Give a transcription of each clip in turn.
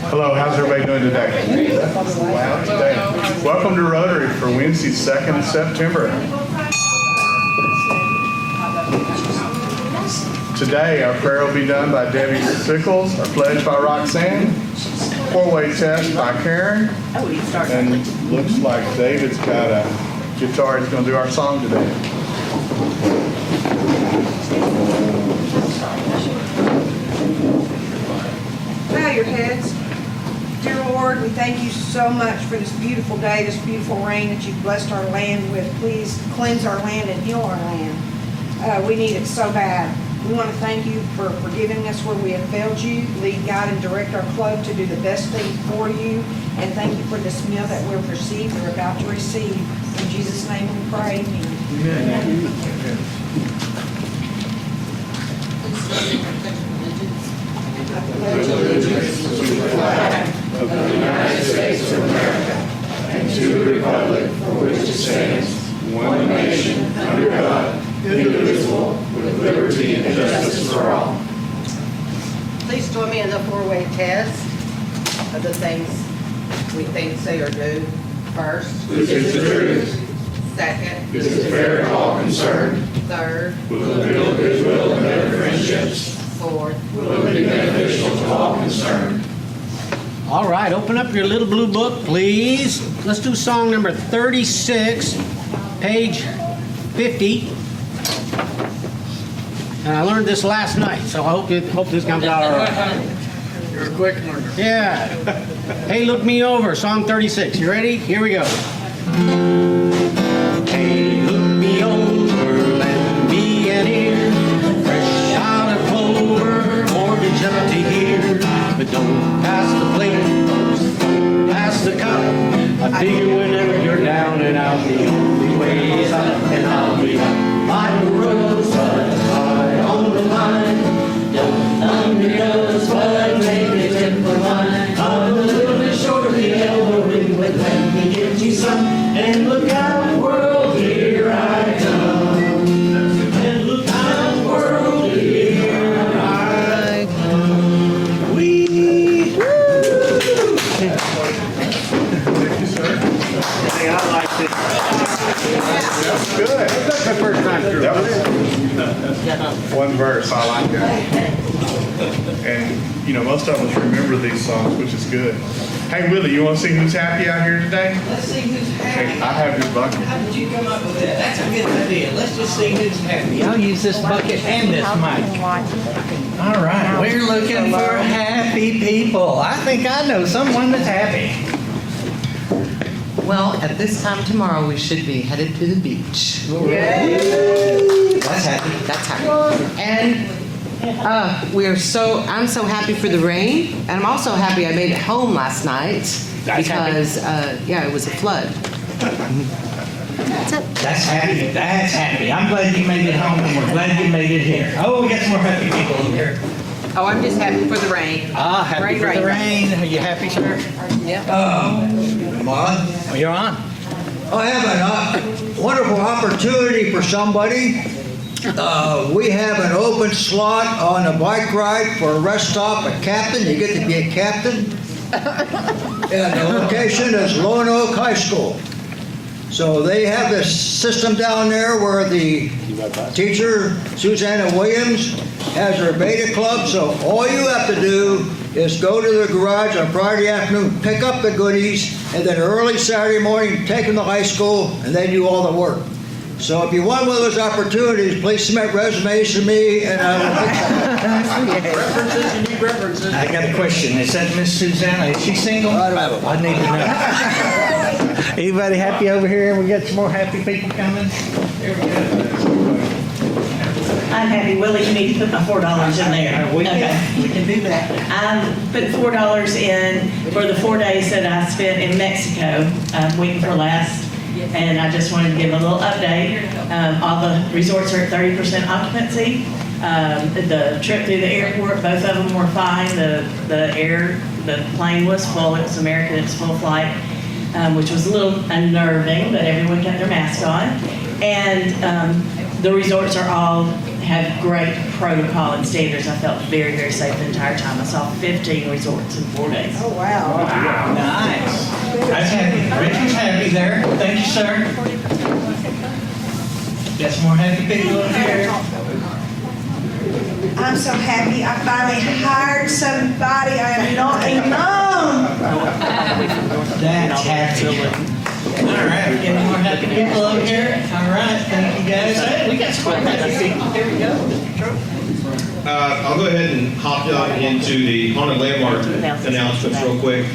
Hello, how's everybody doing today? Wow, today. Welcome to Rotary for Wednesday, 2nd of September. Today, our prayer will be done by Debbie Sickles, our pledge by Roxanne, four-way test by Karen, and looks like David's got a guitar. He's going to do our song today. Bow your heads. Dear Lord, we thank you so much for this beautiful day, this beautiful rain that you've blessed our land with. Please cleanse our land and heal our land. We need it so bad. We want to thank you for forgiving us where we have failed you. Lead, guide, and direct our club to do the best thing for you. And thank you for this meal that we're about to receive. In Jesus' name we pray. Amen. Allegiance to the flag of the United States of America and to the republic for which it stands, one nation, under God, indivisible, with liberty and justice for all. Please join me in the four-way test of the things we think, say, or do. First, This is the truth. Second, This is fair to all concerned. third, Will build goodwill and better friendships. fourth. Will it be beneficial to all concerned. All right, open up your little blue book, please. Let's do song number 36, page 50. And I learned this last night, so I hope this comes out all right. You're a quick learner. Yeah. Hey, look me over, song 36. You ready? Here we go. Hey, look me over, lend me an ear. Fresh out of clover, mortgage up to here. But don't pass the plate, don't pass the cup. I figure whenever you're down and out, the only way is up, and I'll be up. Like a rosebud high on the vine. Don't underdoes, but make it tip for mine. I'm a little bit short of the elbow ring, but let me get you some. And look out, world, here I come. And look out, world, here I come. Wee! Woo! Thank you, sir. Hey, I like this. That's good. That's my first time through. That was one verse. I like that. And, you know, most of us remember these songs, which is good. Hey, Willie, you want to see who's happy out here today? Let's see who's happy. Hey, I have your bucket. How did you come up with that? That's a good idea. Let's just see who's happy. I'll use this bucket and this mic. All right, we're looking for happy people. I think I know someone that's happy. Well, at this time tomorrow, we should be headed to the beach. That's happy. That's happy. And I'm so happy for the rain, and I'm also happy I made it home last night because, it was a flood. That's it. That's happy. That's happy. I'm glad you made it home, and we're glad you made it here. Oh, we got some more happy people in here. Oh, I'm just happy for the rain. Ah, happy for the rain. Are you happy, sir? Yep. Am I? Oh, you're on. I have a wonderful opportunity for somebody. We have an open slot on a bike ride for a rest stop at Captain. You get to be a captain. And the location is Lone Oak High School. So they have this system down there where the teacher, Susanna Williams, has her beta club. So all you have to do is go to the garage on Friday afternoon, pick up the goodies, and then early Saturday morning, take them to high school, and they do all the work. So if you want one of those opportunities, please submit resumes to me, and I will fix them. References, you need references. I got a question. Is that Miss Susanna? Is she single? I need to know. Anybody happy over here? We got some more happy people coming. There we go. I'm happy. Willie, you need to put my $4 in there. We can do that. I put $4 in for the 4 days that I spent in Mexico, waiting for last. And I just wanted to give a little update. All the resorts are at 30% occupancy. The trip through the airport, both of them were fine. The plane was full. It was American. It's full flight, which was a little unnerving, but everyone kept their mask on. And The resorts are all, have great protocol and standards. I felt very, very safe the entire time. I saw 15 resorts in 4 days. Oh, wow. Nice. I was happy. Rich was happy there. Thank you, sir. Got some more happy people over here. I'm so happy I finally hired somebody I am not alone. That's happy. All right, we getting more happy people over here. All right, thank you guys. Hey, we got some more happy people. Here we go. I'll go ahead and hop down into the haunted landmark announcements real quick.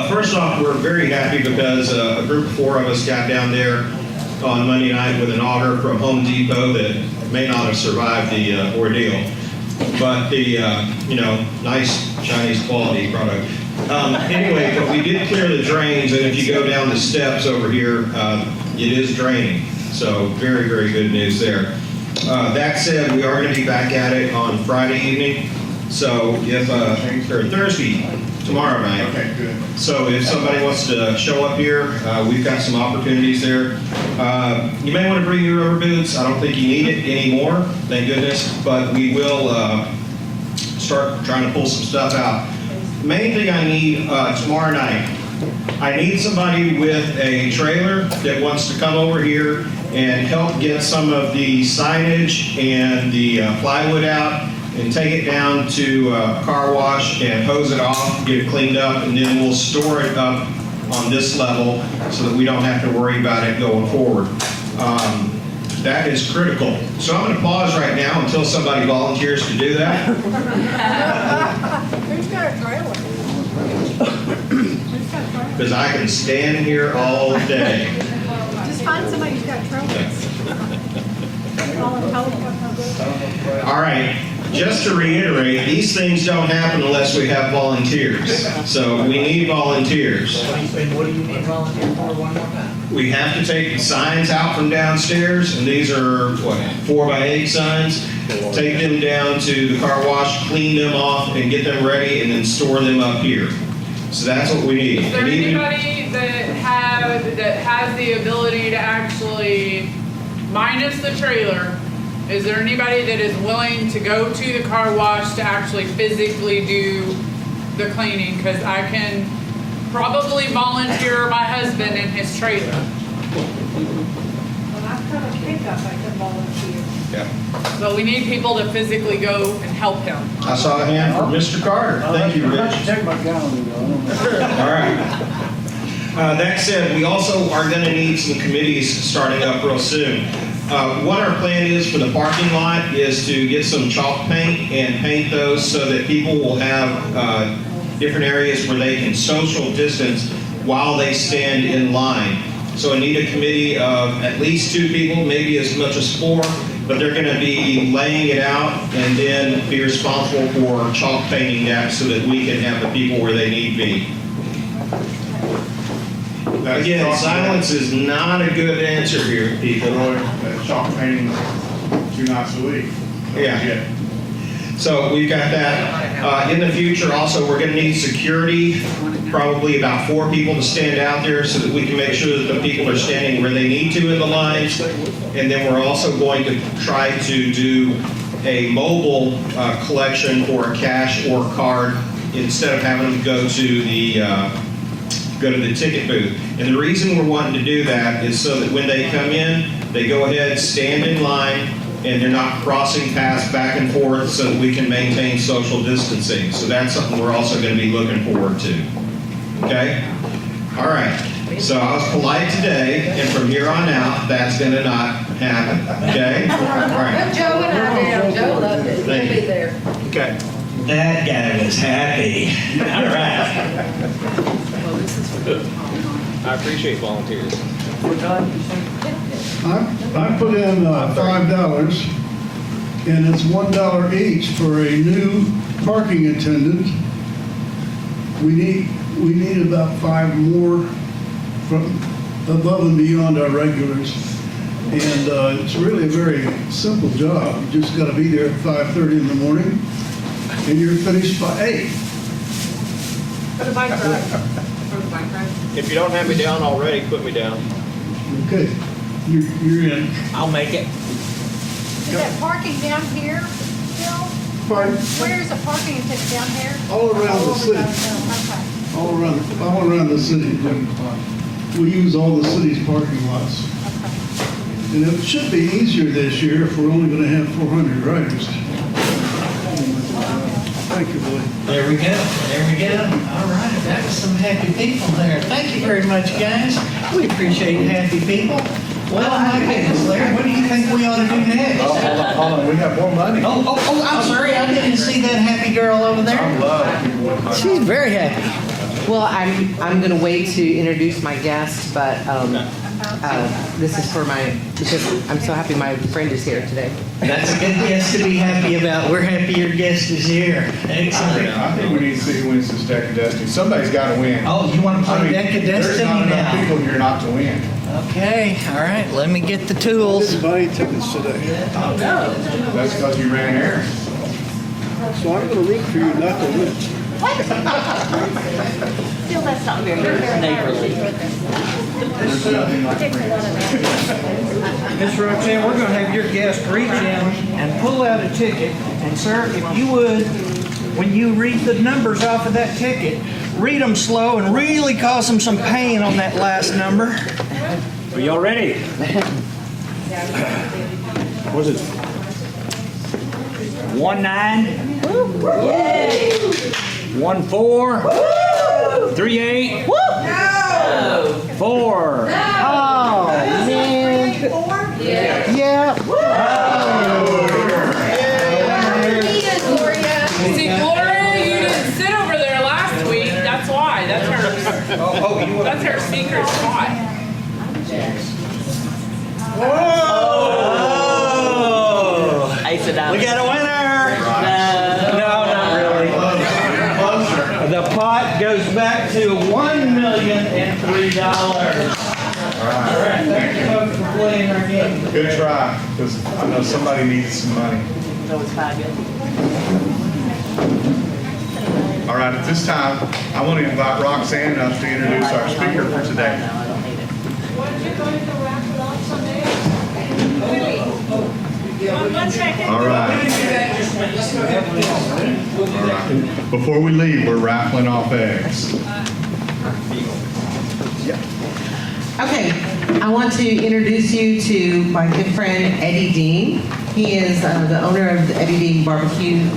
First off, we're very happy because a group of 4 of us got down there on Monday night with an auger from Home Depot that may not have survived the ordeal, but the nice Chinese quality product. Anyway, but we did clear the drains, and if you go down the steps over here, it is draining. So very, very good news there. That said, we are going to be back at it on Friday evening. So if or Thursday, tomorrow night. Okay, good. So if somebody wants to show up here, we've got some opportunities there. You may want to bring your rubber boots. I don't think you need it anymore, thank goodness. But we will start trying to pull some stuff out. Main thing I need tomorrow night, I need somebody with a trailer that wants to come over here and help get some of the signage and the plywood out and take it down to a car wash and hose it off, get it cleaned up, and then we'll store it up on this level so that we don't have to worry about it going forward. That is critical. So I'm going to pause right now until somebody volunteers to do that. Who's got a trailer? Because I can stand here all day. Just find somebody who's got trailers. All right, just to reiterate, these things don't happen unless we have volunteers. So we need volunteers. What do you need volunteer for one more time? We have to take the signs out from downstairs, and these are, 4x8 signs. Take them down to the car wash, clean them off, and get them ready, and then store them up here. So that's what we need. Is there anybody that has the ability to actually, minus the trailer, is there anybody that is willing to go to the car wash to actually physically do the cleaning? Because I can probably volunteer my husband in his trailer. When I come and pick up, I can volunteer. Yeah. So we need people to physically go and help him. I saw a hand from Mr. Carter. Thank you, Rich. Check my calendar, All right. That said, we also are going to need some committees starting up real soon. What our plan is for the parking lot is to get some chalk paint and paint those so that people will have different areas where they can social distance while they stand in line. So I need a committee of at least 2 people, maybe as much as 4, but they're going to be laying it out and then be responsible for chalk painting that so that we can have the people where they need be. Again, silence is not a good answer here, people. Chalk painting 2 nights a week. Yeah. So we've got that. In the future, also, we're going to need security, probably about 4 people to stand out there so that we can make sure that the people are standing where they need to in the lines. And then we're also going to try to do a mobile collection for a cash or card instead of having them go to the ticket booth. And the reason we're wanting to do that is so that when they come in, they go ahead, stand in line, and they're not crossing paths back and forth so that we can maintain social distancing. So that's something we're also going to be looking forward to. Okay? All right. So I was polite today, and from here on out, that's going to not happen. Okay? All right. Joe and I down. Joe loved it. He'll Thank be you. there. Okay. That guy was happy. All right. I appreciate volunteers. I put in $5, and it's $1 each for a new parking attendant. We need about 5 more from above and beyond our regulars, and it's really a very simple job. You just got to be there at 5:30 in the morning, and you're finished by 8. For the bike ride. For the bike ride. If you don't have me down already, put me down. Okay. you're in. I'll make it. Is that parking down here, Bill? Pardon? Where's the parking attendant down here? All around the city. Okay. All around the city. We use all the city's parking lots. And it should be easier this year if we're only gonna have 400 riders. Thank you, Billy. There we go. There we go. All right. That was some happy people there. Thank you very much, guys. We appreciate happy people. Well, my goodness, Larry, what do you think we ought to do next? Oh, hold on, we have more money. Oh, I'm sorry. I didn't see that happy girl over I there. love people with money. She's very happy. Well, I'm going to wait to introduce my guest, but this is for because I'm so happy my friend is here today. That's a good guest to be happy about. We're happy your guest is here. Excellent. I think we need to see who wins this deck of destiny. Somebody's got to win. Oh, you want to play Deck of There's Destiny not enough now? people here not to win. Okay. All right. Let me get the tools. Didn't buy any tickets today. That's because you ran errands. So I'm gonna root for you not to win. Still, that's not very neighborly. Miss Roxanne, we're gonna have your guest reach in and pull out a ticket. And sir, if you would, when you read the numbers off of that ticket, read them slow and really cause them some pain on that last number. Are y'all ready? Was it 19? 14? 38? 4? Oh, man. Yeah. See, Gloria, you didn't sit over there last week. That's why. That's her secret spot. Oh! We got a winner! No, not really. The pot goes back to $1,003. All right, thank you folks for playing our game. Good try, because I know somebody needs some money. That was fabulous. All right, at this time, I want to invite Roxanne up to introduce our speaker for today. All right. Before we leave, we're raffling off eggs. Okay, I want to introduce you to my good friend Eddie Deen. He is the owner of the Eddie Deen Barbecue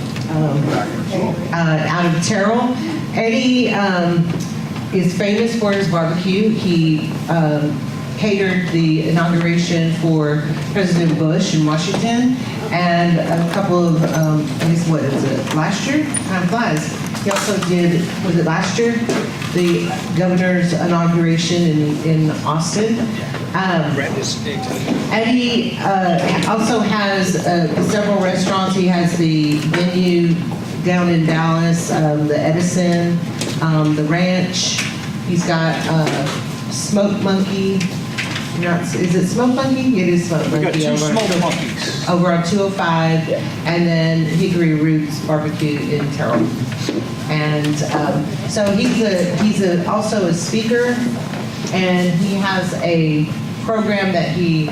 out of Terrell. Eddie is famous for his barbecue. He catered the inauguration for President Bush in Washington, and a couple of, I guess, what is it, last year? Time flies. He also did, was it last year? The governor's inauguration in Austin. Eddie also has several restaurants. He has the venue down in Dallas, the Edison, the Ranch. He's got Smoke Monkey. Is it Smoke Monkey? It is Smoke Monkey. We got two Smoke Monkeys. Over on 205, and then Hickory Roots Barbecue in Terrell. And so he's also a speaker, and he has a program that he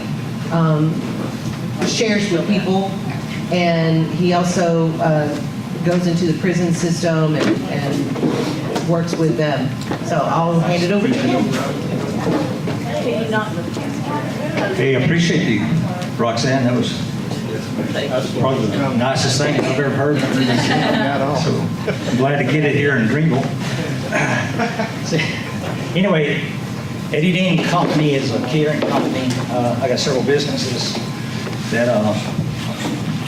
shares with people, and he also goes into the prison system and works with them. So I'll hand it over to him. Hey, I appreciate you, Roxanne. That was probably the nicest thing I've ever heard. So I'm glad to get it here in Greenville. Anyway, Eddie Deen Company is a catering company. I got several businesses that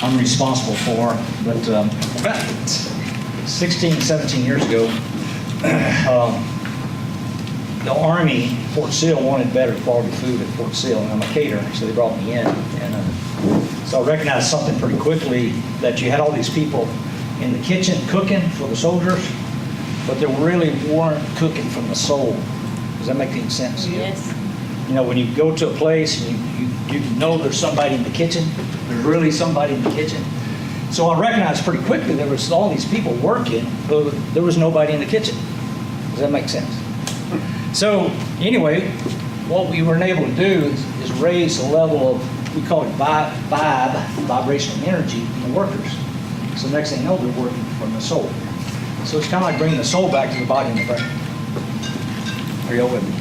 I'm responsible for. But about 16, 17 years ago, the Army, Fort Sill, wanted better quality food at Fort Sill, and I'm a caterer, so they brought me in. And so I recognized something pretty quickly, that you had all these people in the kitchen cooking for the soldiers, but they really weren't cooking from the soul. Does that make any sense? Yes. You know, when you go to a place and you know there's somebody in the kitchen, there's really somebody in the kitchen. So I recognized pretty quickly there was all these people working, but there was nobody in the kitchen. Does that make sense? So anyway, what we were able to do is raise the level of, we call it vibrational energy in the workers. So next thing you know, they're working from the soul. So it's kind of like bringing the soul back to the body and the brain. Are y'all with me?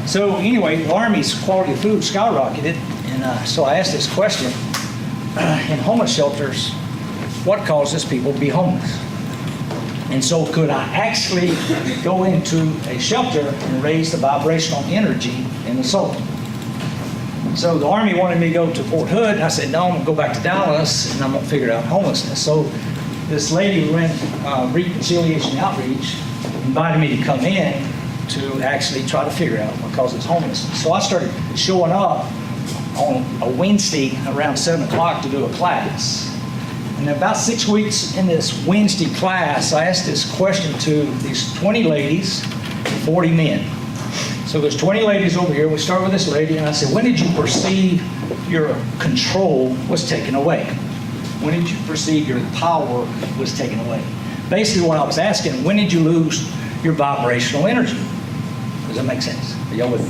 So anyway, the Army's quality of food skyrocketed, and so I asked this question, in homeless shelters, what causes people to be homeless? And so could I actually go into a shelter and raise the vibrational energy in the soul? So the Army wanted me to go to Fort Hood, and I said, no, I'm gonna go back to Dallas, and I'm gonna figure out homelessness. So this lady who ran Reconciliation Outreach invited me to come in to actually try to figure out what causes homelessness. So I started showing up on a Wednesday around 7 o'clock to do a class. And about 6 weeks in this Wednesday class, I asked this question to these 20 ladies and 40 men. So there's 20 ladies over here. We start with this lady, and I said, when did you perceive your control was taken away? When did you perceive your power was taken away? Basically what I was asking, when did you lose your vibrational energy? Does that make sense? Are y'all with me?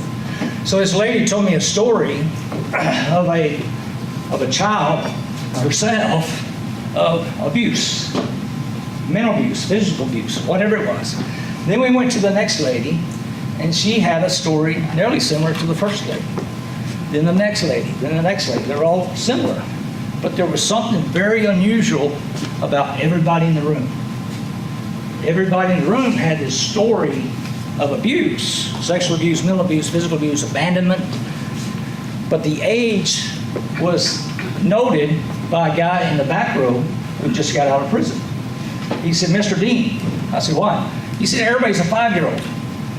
So this lady told me a story of a child herself of abuse, mental abuse, physical abuse, whatever it was. Then we went to the next lady, and she had a story nearly similar to the first lady. Then the next lady, then the next lady. They're all similar. But there was something very unusual about everybody in the room. Everybody in the room had this story of abuse, sexual abuse, mental abuse, physical abuse, abandonment. But the age was noted by a guy in the back row who just got out of prison. He said, Mr. Deen. I said, why? He said, everybody's a 5-year-old.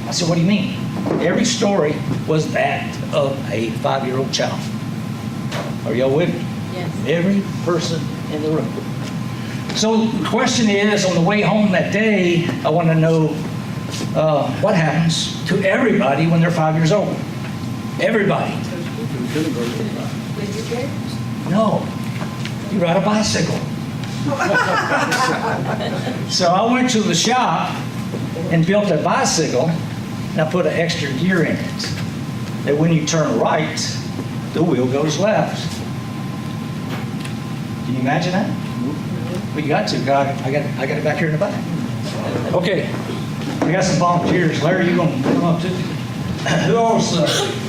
I said, what do you mean? Every story was that of a 5-year-old child. Are y'all with me? Yes. Every person in the room. So the question is, on the way home that day, I want to know what happens to everybody when they're 5 years old? Everybody. No. You ride a bicycle. So I went to the shop and built a bicycle, and I put an extra gear in it. That when you turn right, the wheel goes left. Can you imagine that? Well, you got to. I got it back here in the back. Okay. We got some volunteers. Larry, you going to come up too? Who else?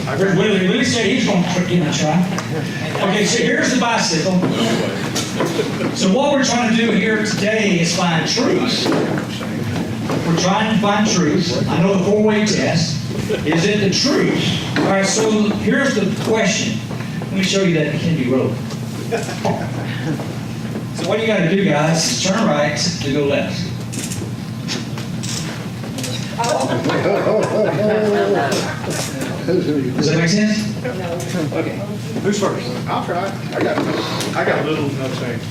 Willie said he's going to give it a try. Okay, so here's the bicycle. So what we're trying to do here today is find truth. We're trying to find truth. I know the 4-way test. Is it the truth? All right, so here's the question. Let me show you that McKinley Road. So what you got to do, guys, is turn right to go left. Does that make sense? Okay. Who's first? I'll try. I got a little no change.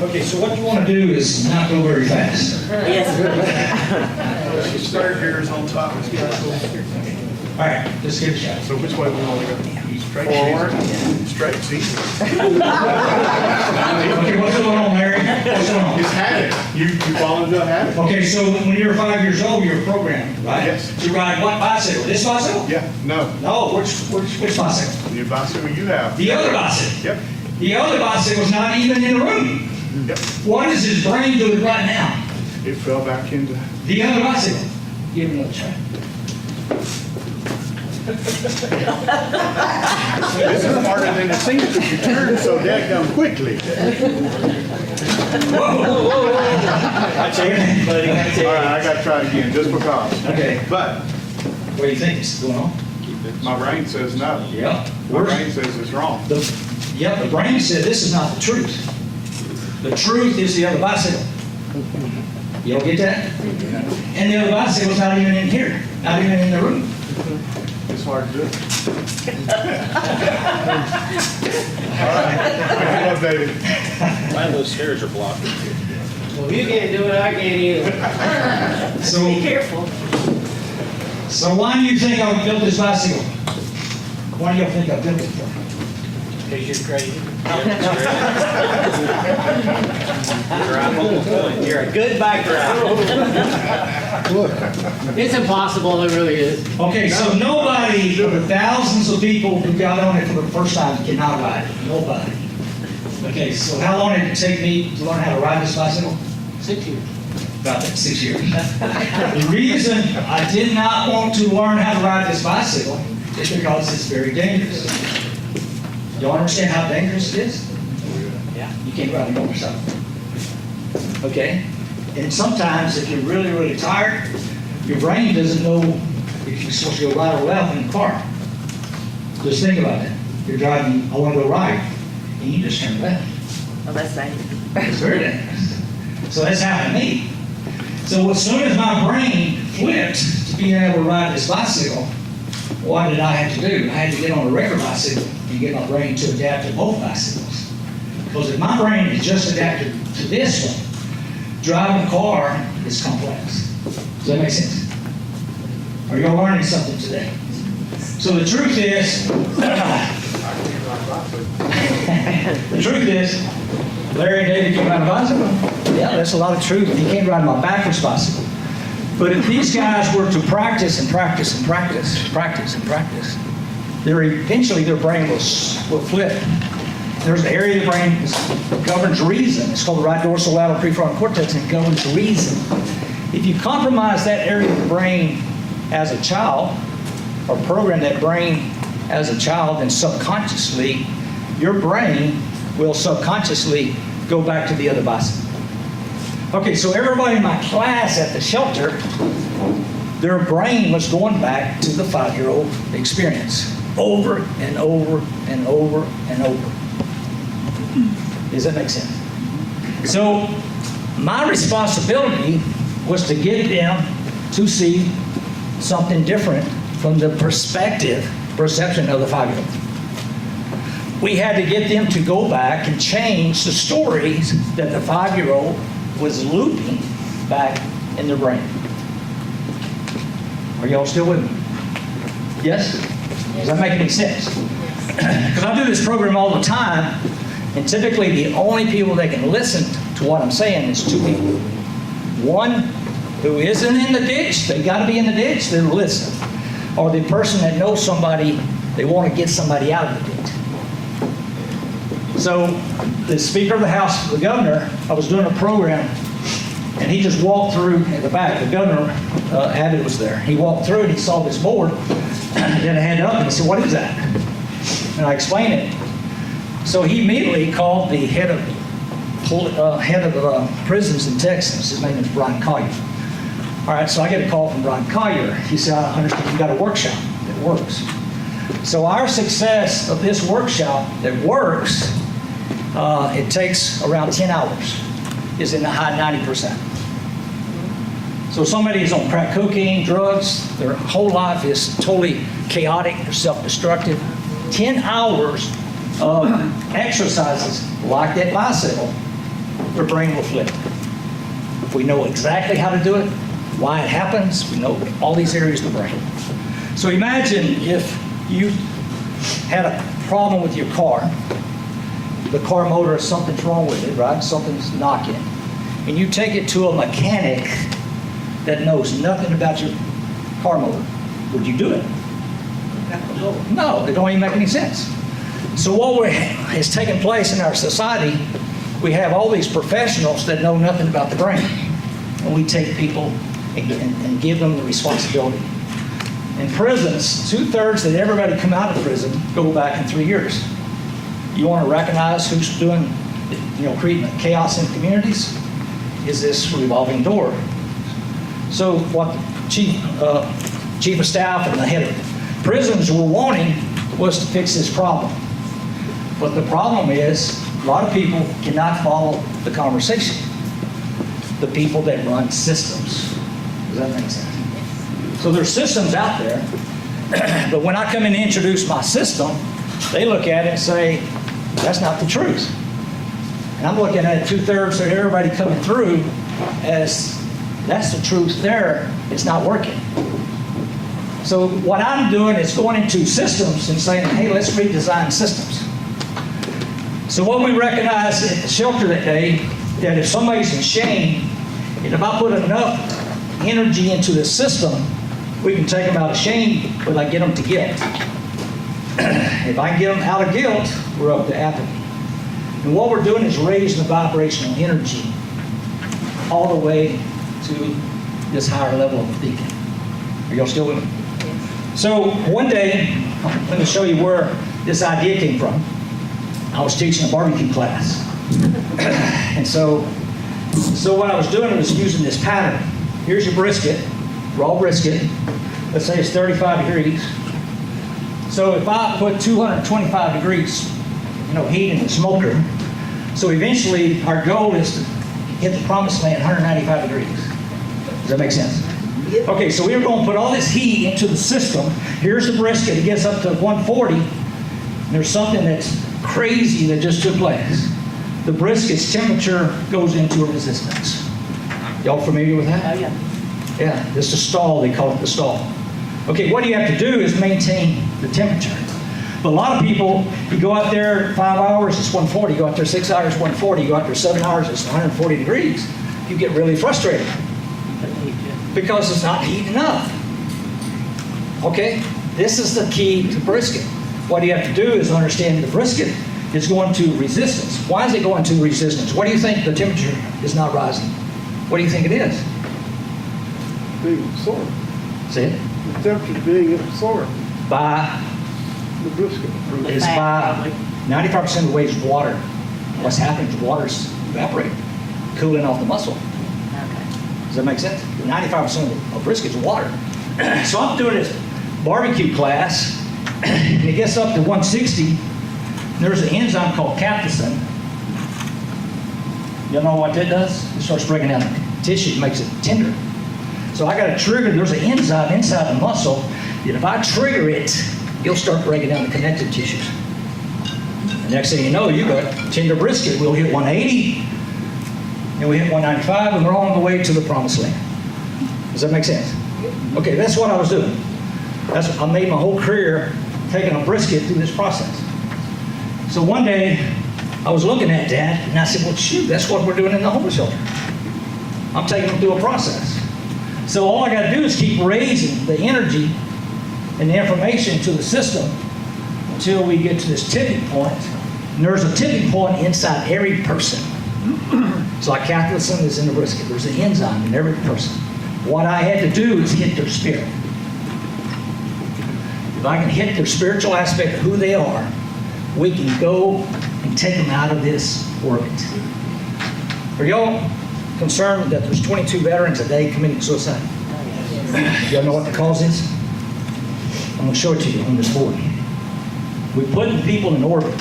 Okay, so what you want to do is not go very fast. Yes. Start gears on top. All right, just give it a shot. So which way we want to go? Straight forward. Straight. See. Okay, what's going on, Larry? What's going on? It's habit. You fall into a habit. Okay, so when you're 5 years old, you're programmed, right? Yes. To ride what bicycle? This bicycle? Yeah. No. No. Which bicycle? The bicycle you have. The other bicycle. Yep. The other bicycle's not even in the room. Yep. What is his brain doing right now? It fell back into. The other bicycle. Give him a try. This is harder than it seems if you turn so dadgum quickly. Whoa. I tell you, buddy. All right, I got to try it again just because. Okay. But What do you think is going on? my brain says no. Yeah. My brain says it's wrong. The brain said this is not the truth. The truth is the other bicycle. You don't get that? And the other bicycle's not even in here, not even in the room. It's hard to do. All right. Come up, David. Man, those stairs are blocked. Well, you can't do it, I can't either. So Be careful. So why do you think I built this bicycle? Why do y'all think I built it for? Because you're crazy. You're a good background. It's impossible, it really is. Okay, so nobody, of the thousands of people who got on it for the first time cannot ride it. Nobody. Okay, so how long did it take me to learn how to ride this bicycle? 6 years. About that, 6 years. The reason I did not want to learn how to ride this bicycle is because it's very dangerous. Y'all understand how dangerous it is? Yeah. You can't ride it on yourself. Okay? And sometimes if you're really, really tired, your brain doesn't know if you're supposed to go right or left in the car. Just think about it. You're driving, I want to go right, and you just turn left. Oh, that's dangerous. It's very dangerous. So that's happened to me. So as soon as my brain flipped to being able to ride this bicycle, what did I have to do? I had to get on a regular bicycle and get my brain to adapt to both bicycles. Because if my brain is just adapted to this one, driving a car is complex. Does that make sense? Are you all learning something today? So the truth is, Larry and David can ride a bicycle. Yeah, that's a lot of truth. He can't ride my backwards bicycle. But if these guys were to practice and practice and practice, practice and practice, eventually their brain will flip. There's an area of the brain that governs reason. It's called the right dorsolateral prefrontal cortex, and it governs reason. If you compromise that area of the brain as a child, or program that brain as a child, then subconsciously, your brain will subconsciously go back to the other bicycle. Okay, so everybody in my class at the shelter, their brain was going back to the 5-year-old experience over and over and over and over. Does that make sense? So my responsibility was to get them to see something different from the perception of the 5-year-old. We had to get them to go back and change the stories that the 5-year-old was looping back in their brain. Are y'all still with me? Yes? Does that make any sense? Because I do this program all the time, and typically the only people that can listen to what I'm saying is 2 people. One who isn't in the ditch, they got to be in the ditch, they'll listen. Or the person that knows somebody, they want to get somebody out of the ditch. So the Speaker of the House, the governor, I was doing a program, and he just walked through in the back. The governor, Abbott, was there. He walked through and he saw this board, and then I handed up and he said, "What is that?" And I explained it. So he immediately called the head of prisons in Texas. His name is Brian Collier. All right, so I get a call from Brian Collier. He said, "I understand you got a workshop that works." So our success of this workshop that works, it takes around 10 hours, is in the high 90%. So somebody is on crack cocaine, drugs, their whole life is totally chaotic, they're self-destructive. 10 hours of exercises like that bicycle, their brain will flip. If we know exactly how to do it, why it happens, we know all these areas of the brain. So imagine if you had a problem with your car, the car motor, something's wrong with it, right? Something's knocking. And you take it to a mechanic that knows nothing about your car motor. Would you do it? No, it don't even make any sense. So what has taken place in our society, we have all these professionals that know nothing about the brain. And we take people and give them the responsibility. In prisons, 2/3 that everybody come out of prison go back in 3 years. You want to recognize who's doing, creating chaos in communities? Is this revolving door? So what the chief of staff and the head of prisons were wanting was to fix this problem. But the problem is, a lot of people cannot follow the conversation. The people that run systems. Does that make sense? So there's systems out there, but when I come in and introduce my system, they look at it and say, that's not the truth. And I'm looking at 2/3 of everybody coming through as that's the truth there, it's not working. So what I'm doing is going into systems and saying, hey, let's redesign systems. So what we recognized at the shelter that day, that if somebody's in shame, and if I put enough energy into the system, we can take them out of shame, but I get them to guilt. If I can get them out of guilt, we're up to apathy. And what we're doing is raising the vibrational energy all the way to this higher level of thinking. Are y'all still with me? So one day, let me show you where this idea came from. I was teaching a barbecue class. And so what I was doing was using this pattern. Here's your brisket, raw brisket. Let's say it's 35 degrees. So if I put 225 degrees, heat in the smoker, so eventually our goal is to hit the promised land 195 degrees. Does that make sense? Okay, so we were going to put all this heat into the system. Here's the brisket. It gets up to 140. And there's something that's crazy that just took place. The brisket's temperature goes into a resistance. Y'all familiar with that? Oh, yeah. Yeah, it's the stall. They call it the stall. Okay, what you have to do is maintain the temperature. But a lot of people, you go out there 5 hours, it's 140. You go out there 6 hours, 140. You go out there 7 hours, it's 140 degrees. You get really frustrated because it's not heat enough. Okay, this is the key to brisket. What you have to do is understand the brisket is going to resistance. Why is it going to resistance? What do you think the temperature is not rising? What do you think it is? Being absorbed. See it? The temperature being absorbed. By The brisket. is by 95% of the way is water. What's happening is water's evaporating, cooling off the muscle. Does that make sense? 95% of brisket's water. So I'm doing this barbecue class, and it gets up to 160. There's an enzyme called capsaicin. You know what that does? It starts breaking down the tissue, it makes it tender. So I got to trigger, there's an enzyme inside the muscle, that if I trigger it, it'll start breaking down the connective tissues. The next thing you know, you got tender brisket. We'll hit 180, and we hit 195, and we're on the way to the promised land. Does that make sense? Okay, that's what I was doing. I made my whole career taking a brisket through this process. So one day, I was looking at that, and I said, well, shoot, that's what we're doing in the homeless shelter. I'm taking them through a process. So all I got to do is keep raising the energy and the information to the system until we get to this tipping point. And there's a tipping point inside every person. So like capsaicin is in the brisket. There's an enzyme in every person. What I had to do is hit their spirit. If I can hit their spiritual aspect of who they are, we can go and take them out of this orbit. Are y'all concerned that there's 22 veterans a day committing suicide? Y'all know what the cause is? I'm going to show it to you on this board. We put the people in orbit.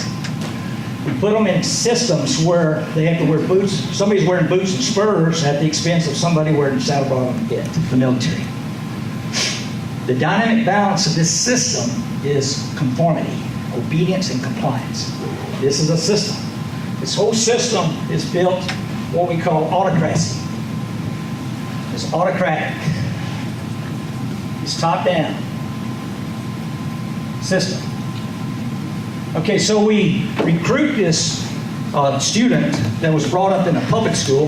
We put them in systems where they have to wear boots. Somebody's wearing boots and spurs at the expense of somebody wearing saddle bottom and bit, the military. The dynamic balance of this system is conformity, obedience, and compliance. This is a system. This whole system is built what we call autocracy. It's autocratic. It's top-down system. Okay, so we recruit this student that was brought up in a public school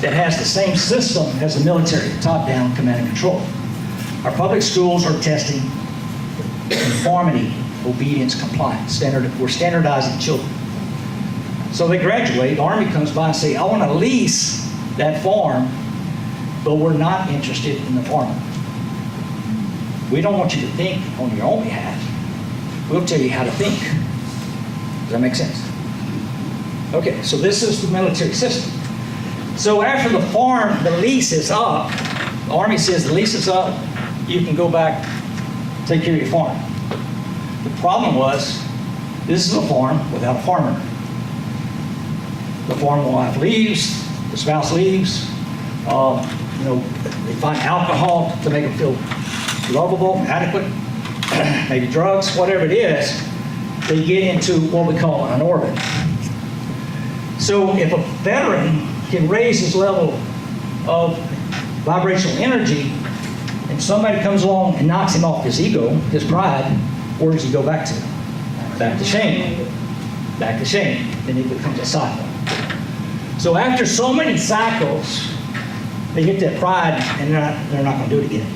that has the same system as the military, top-down command and control. Our public schools are testing conformity, obedience, compliance. We're standardizing children. So they graduate, the Army comes by and say, I want to lease that farm, but we're not interested in the farm. We don't want you to think on your own behalf. We'll tell you how to think. Does that make sense? Okay, so this is the military system. So after the farm, the lease is up, the Army says the lease is up, you can go back, take care of your farm. The problem was, this is a farm without a farmer. The farm wife leaves, the spouse leaves, they find alcohol to make them feel lovable, adequate, maybe drugs, whatever it is, they get into what we call an orbit. So if a veteran can raise his level of vibrational energy, and somebody comes along and knocks him off his ego, his pride, where does he go back to? Back to shame. back to shame. Then it becomes a cycle. So after so many cycles, they get that pride and they're not going to do it again.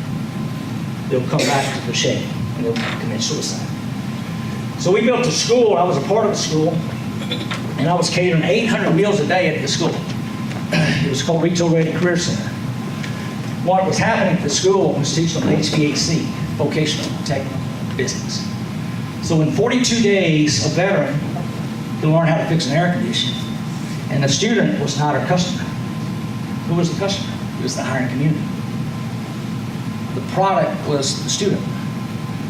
They'll come back to the shame and they'll commit suicide. So we built a school. I was a part of the school, and I was catering 800 meals a day at the school. It was called Retail Ready Career Center. What was happening at the school was teaching them HVAC, vocational technical business. So in 42 days, a veteran could learn how to fix an air conditioner, and the student was not our customer. Who was the customer? It was the hiring community. The product was the student,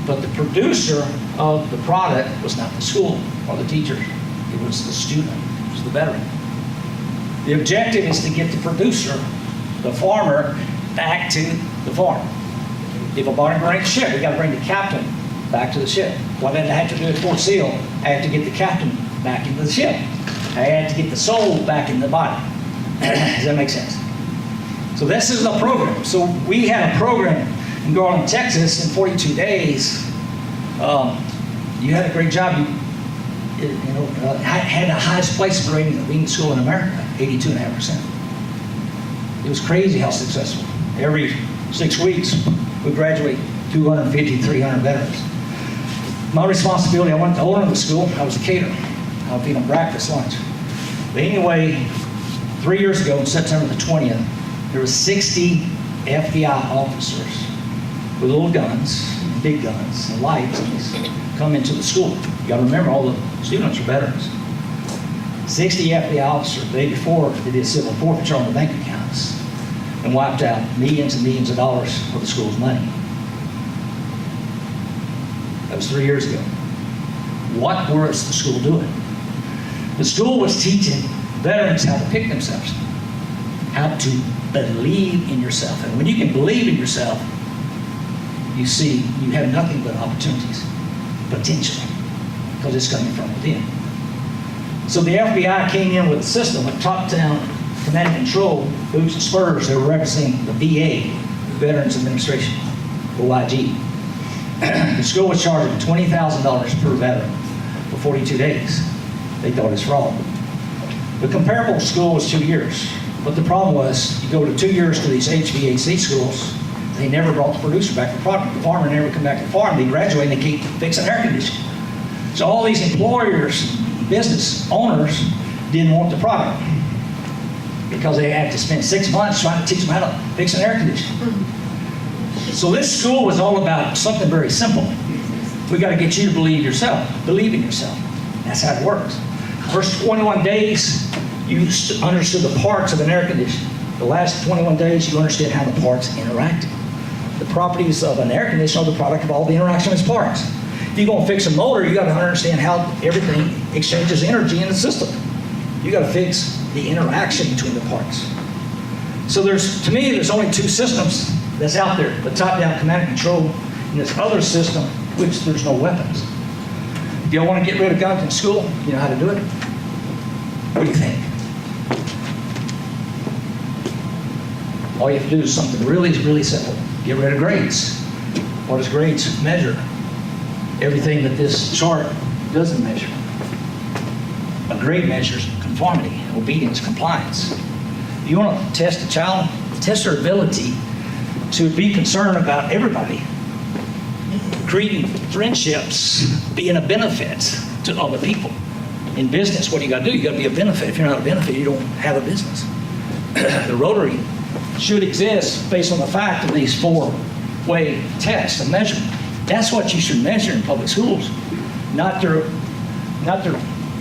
but the producer of the product was not the school or the teacher. It was the student. It was the veteran. The objective is to get the producer, the farmer, back to the farm. If a barn bring the ship, we got to bring the captain back to the ship. What did I have to do at Fort Sill? I had to get the captain back into the ship. I had to get the soul back in the body. Does that make sense? So this is a program. So we had a program in Garland, Texas, in 42 days. You had a great job. You had the highest placement rating of being school in America, 82.5%. It was crazy how successful. Every 6 weeks, we graduate 250, 300 veterans. My responsibility, I went to owner of the school. I was a caterer. I would feed them breakfast, lunch. But anyway, 3 years ago, on September the 20th, there were 60 FBI officers with little guns, big guns, and lights come into the school. You got to remember, all the students are veterans. 60 FBI officers, the day before, they did civil forfeiture on the bank accounts and wiped out millions and millions of dollars of the school's money. That was 3 years ago. What was the school doing? The school was teaching veterans how to pick themselves, how to believe in yourself. And when you can believe in yourself, you see you have nothing but opportunities, potentially, because it's coming from within. So the FBI came in with a system, a top-down command and control, boots and spurs. They were representing the VA, Veterans Administration, OIG. The school was charging $20,000 per veteran for 42 days. They thought it was fraud. The comparable school was 2 years. But the problem was, you go to 2 years to these HVAC schools, they never brought the producer back to the product. The farmer never come back to the farm. They graduate and they keep fixing air conditioning. So all these employers, business owners, didn't want the product because they had to spend 6 months trying to teach them how to fix an air conditioner. So this school was all about something very simple. We got to get you to believe yourself. Believe in yourself. That's how it works. First 21 days, you understood the parts of an air conditioner. The last 21 days, you understood how the parts interacted. The properties of an air conditioner are the product of all the interaction of its parts. If you're going to fix a motor, you got to understand how everything exchanges energy in the system. You got to fix the interaction between the parts. So to me, there's only two systems that's out there: the top-down command and control, and this other system, which there's no weapons. If y'all want to get rid of guns in school, you know how to do it. What do you think? All you have to do is something really simple. Get rid of grades. What does grades measure? Everything that this chart doesn't measure. A grade measures conformity, obedience, compliance. If you want to test a child, test their ability to be concerned about everybody, creating friendships, being a benefit to other people. In business, what do you got to do? You got to be a benefit. If you're not a benefit, you don't have a business. The Rotary should exist based on the fact of these four-way tests and measurement. That's what you should measure in public schools, not they're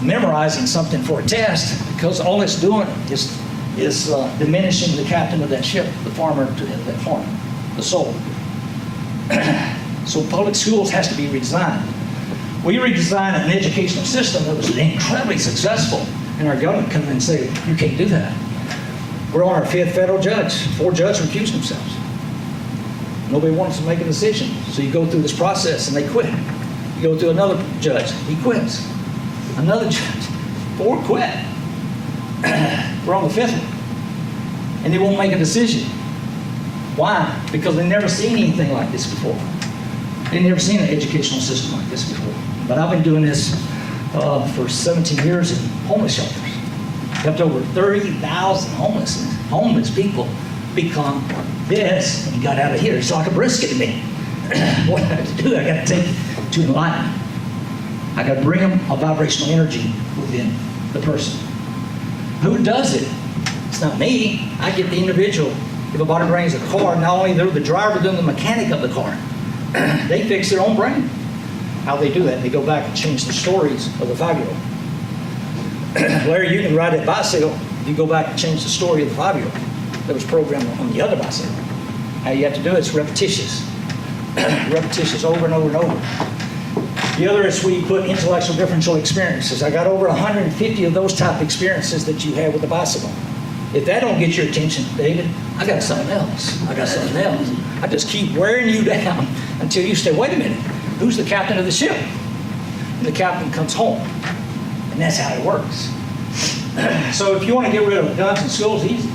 memorizing something for a test, because all it's doing is diminishing the captain of that ship, the farmer to that farm, the soul. So public schools has to be redesigned. We redesigned an educational system that was incredibly successful, and our government come in and say, you can't do that. We're on our 5th federal judge. 4 judges recused themselves. Nobody wants to make a decision. So you go through this process and they quit. You go through another judge, he quits. Another judge, 4 quit. We're on the 5th one. And they won't make a decision. Why? Because they've never seen anything like this before. They've never seen an educational system like this before. But I've been doing this for 17 years in homeless shelters. Helped over 30,000 homeless people become this and got out of here. It's like a brisket to me. What I have to do, I got to take to enlighten. I got to bring them a vibrational energy within the person. Who does it? It's not me. I get the individual. If a body brings a car, not only they're the driver, they're the mechanic of the car. They fix their own brain. How they do that? They go back and change the stories of the 5-year-old. Larry, you can ride that bicycle if you go back and change the story of the 5-year-old that was programmed on the other bicycle. How you have to do it is repetitious. Repetitious over and over and over. The other is we put intellectual differential experiences. I got over 150 of those type experiences that you had with the bicycle. If that don't get your attention, David, I got something else. I got something else. I just keep wearing you down until you say, wait a minute, who's the captain of the ship? And the captain comes home. And that's how it works. So if you want to get rid of guns in schools, easy.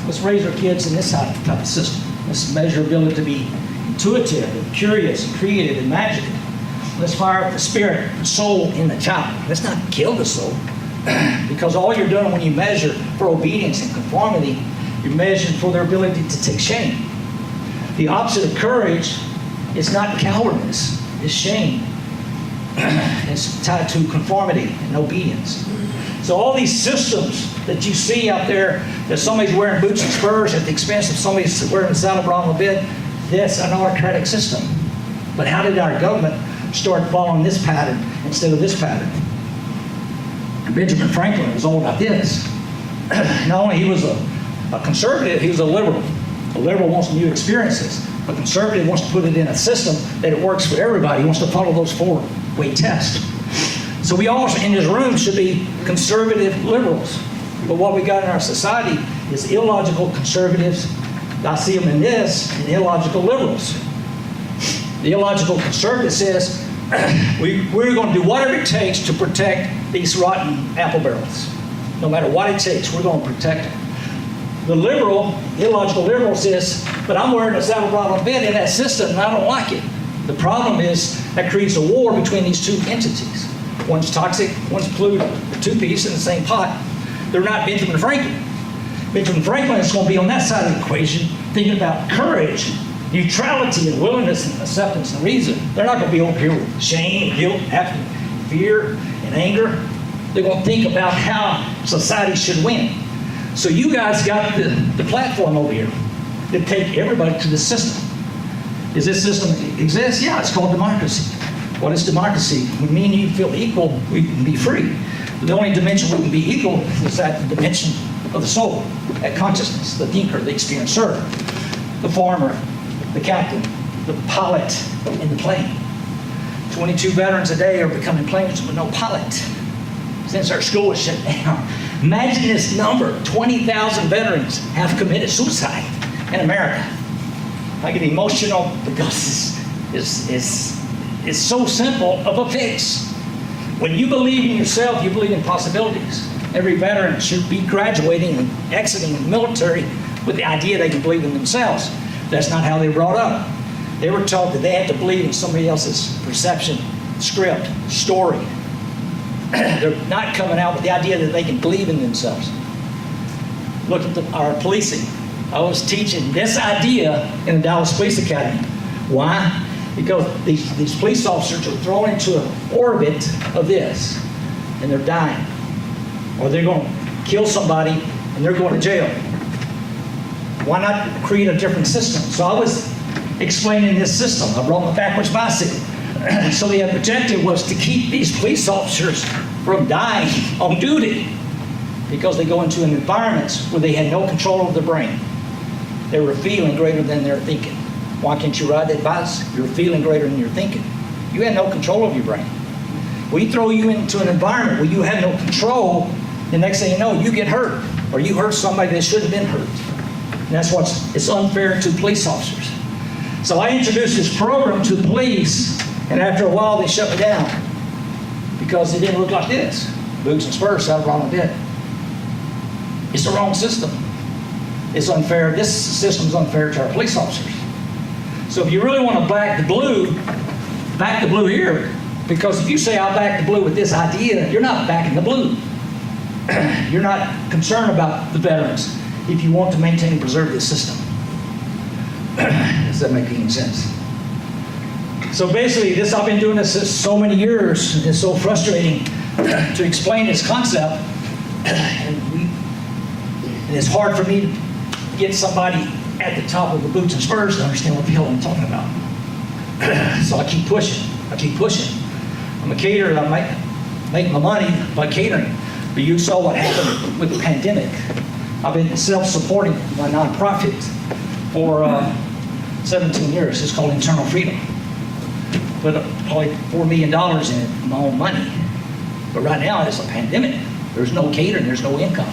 Let's raise our kids in this type of system. Let's measure ability to be intuitive and curious and creative and magical. Let's fire up the spirit, the soul in the child. Let's not kill the soul. Because all you're doing when you measure for obedience and conformity, you're measuring for their ability to take shame. The opposite of courage is not cowardice, it's shame. It's tied to conformity and obedience. So all these systems that you see out there, that somebody's wearing boots and spurs at the expense of somebody's wearing a saddle bra on a bit, that's an autocratic system. But how did our government start following this pattern instead of this pattern? Benjamin Franklin was all about this. Not only he was a conservative, he was a liberal. A liberal wants new experiences. A conservative wants to put it in a system that it works for everybody. He wants to follow those 4-way tests. So we all in this room should be conservative liberals. But what we got in our society is illogical conservatives. I see them in this, and illogical liberals. The illogical conservative says, we're going to do whatever it takes to protect these rotten apple barrels. No matter what it takes, we're going to protect them. The liberal, illogical liberal says, but I'm wearing a saddle bra on bed in that system and I don't like it. The problem is that creates a war between these two entities. One's toxic, one's polluted. The two pieces in the same pot. They're not Benjamin Franklin. Benjamin Franklin is going to be on that side of the equation thinking about courage, neutrality, and willingness and acceptance and reason. They're not going to be over here with shame, guilt, apathy, fear, and anger. They're going to think about how society should win. So you guys got the platform over here to take everybody to the system. Does this system exist? Yeah, it's called democracy. What is democracy? When me and you feel equal, we can be free. The only dimension we can be equal is that dimension of the soul, that consciousness, the thinker, the experiencer, the farmer, the captain, the pilot in the plane. 22 veterans a day are becoming planes with no pilot since our school was shut down. Imagine this number, 20,000 veterans have committed suicide in America. I get emotional because it's so simple of a fix. When you believe in yourself, you believe in possibilities. Every veteran should be graduating and exiting the military with the idea they can believe in themselves. That's not how they were brought up. They were taught that they had to believe in somebody else's perception, script, story. They're not coming out with the idea that they can believe in themselves. Look at our policing. I was teaching this idea in the Dallas Police Academy. Why? Because these police officers are thrown into an orbit of this, and they're dying. Or they're going to kill somebody, and they're going to jail. Why not create a different system? So I was explaining this system. I brought my backwards bicycle. So the objective was to keep these police officers from dying on duty because they go into an environment where they had no control of their brain. They were feeling greater than their thinking. Why can't you ride that bicycle? You're feeling greater than your thinking. You had no control of your brain. We throw you into an environment where you have no control, the next thing you know, you get hurt, or you hurt somebody that shouldn't have been hurt. And that's it's unfair to police officers. So I introduced this program to the police, and after a while they shut me down because it didn't look like this. Boots and spurs out of wrong bit. It's the wrong system. It's unfair. This system is unfair to our police officers. So if you really want to back the blue here, Because if you say, I'll back the blue with this idea, you're not backing the blue. You're not concerned about the veterans if you want to maintain and preserve this system. Does that make any sense? So basically, I've been doing this so many years, and it's so frustrating to explain this concept, and it's hard for me to get somebody at the top of the boots and spurs to understand what the hell I'm talking about. So I keep pushing. I'm a caterer. I make my money by catering. But you saw what happened with the pandemic. I've been self-supporting my nonprofit for 17 years. It's called Internal Freedom. Put probably $4 million in it, my own money. But right now, it's a pandemic. There's no catering, there's no income.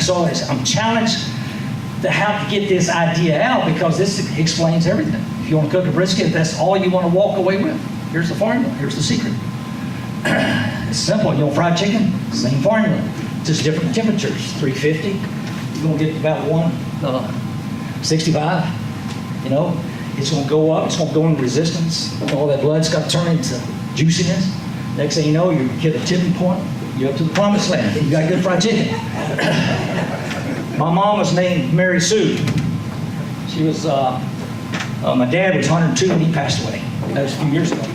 So I'm challenged to how to get this idea out, because this explains everything. If you want to cook a brisket, that's all you want to walk away with. Here's the formula, here's the secret. It's simple. You want fried chicken? Same formula. Just different temperatures. 350. You're going to get about 165. You know, it's going to go up. It's going to go in resistance. All that blood's got to turn into juiciness. Next thing you know, you hit a tipping point. You're up to the promised land. You got good fried chicken. My mom was named Mary Sue. She was, my dad was 102 when he passed away. That was a few years ago.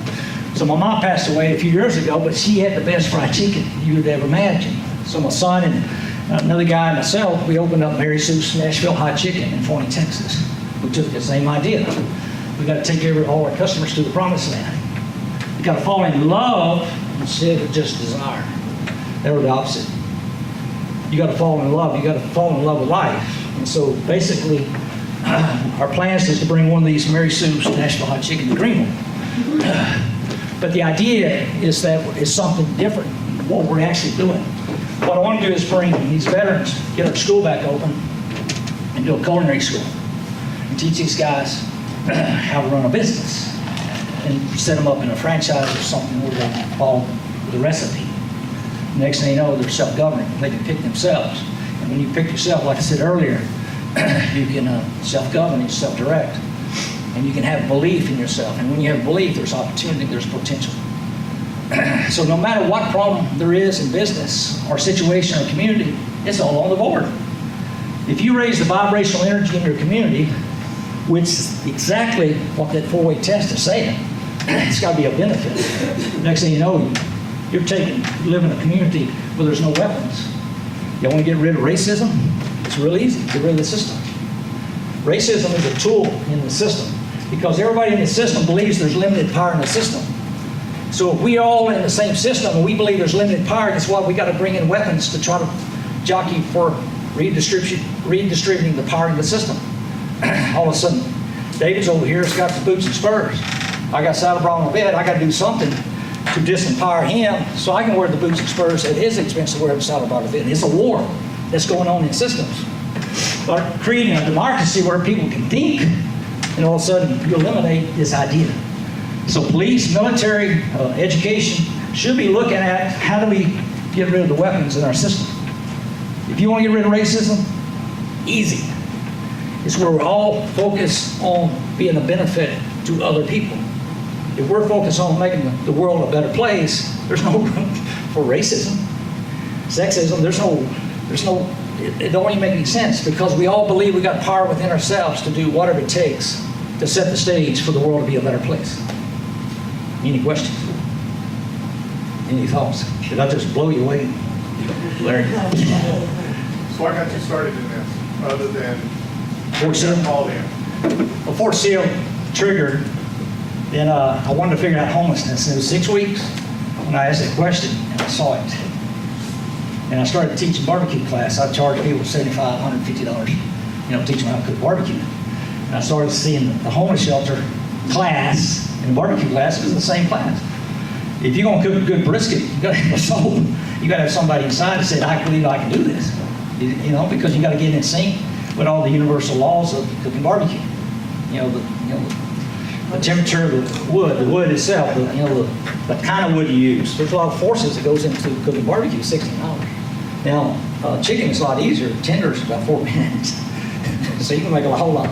So my mom passed away a few years ago, but she had the best fried chicken you would ever imagine. So my son and another guy and myself, we opened up Mary Sue's Nashville Hot Chicken in Forney, Texas. We took the same idea. We got to take care of all our customers to the promised land. You got to fall in love instead of just desire. They were the opposite. You got to fall in love. You got to fall in love with life. And so basically, our plans is to bring one of these Mary Sue's Nashville Hot Chicken to Greenville. But the idea is that it's something different than what we're actually doing. What I want to do is bring these veterans, get our school back open, and do a culinary school. And teach these guys how to run a business. And set them up in a franchise or something where they follow the recipe. Next thing you know, they're self-governing. They can pick themselves. And when you pick yourself, like I said earlier, you can self-govern and self-direct. And you can have belief in yourself. And when you have belief, there's opportunity, there's potential. So no matter what problem there is in business or situation or community, it's all on the board. If you raise the vibrational energy in your community, which is exactly what that four-way test is saying, it's got to be a benefit. Next thing you know, you live in a community where there's no weapons. You want to get rid of racism? It's real easy. Get rid of the system. Racism is a tool in the system because everybody in the system believes there's limited power in the system. So if we all in the same system and we believe there's limited power, that's why we got to bring in weapons to try to jockey for redistributing the power in the system. All of a sudden, David's over here has got the boots and spurs. I got saddle bra on my bed. I got to do something to disempower him so I can wear the boots and spurs at his expense to wear the saddle bra on my bed. It's a war that's going on in systems. But creating a democracy where people can think, and all of a sudden you eliminate this idea. So police, military, education should be looking at how do we get rid of the weapons in our system. If you want to get rid of racism, easy. It's where we're all focused on being a benefit to other people. If we're focused on making the world a better place, there's no room for racism. Sexism, it don't even make any sense because we all believe we got power within ourselves to do whatever it takes to set the stage for the world to be a better place. Any questions? Any thoughts? Did I just blow you away, Larry? So I got you started in this, other than Fort Seal? all in. Well, Fort Seal triggered, then I wanted to figure out homelessness. And it was 6 weeks when I asked that question and I saw it. And I started teaching barbecue class. I charged people $75, $150, teach them how to cook barbecue. And I started seeing the homeless shelter class and the barbecue class was the same class. If you're going to cook a good brisket, you got to have a soul. You got to have somebody inside that said, I believe I can do this. Because you got to get in sync with all the universal laws of cooking barbecue. The temperature of the wood itself, the kind of wood you use. There's a lot of forces that goes into cooking barbecue, 16 hours. Now, chicken is a lot easier. Tender is about 4 minutes. So you can make a whole lot.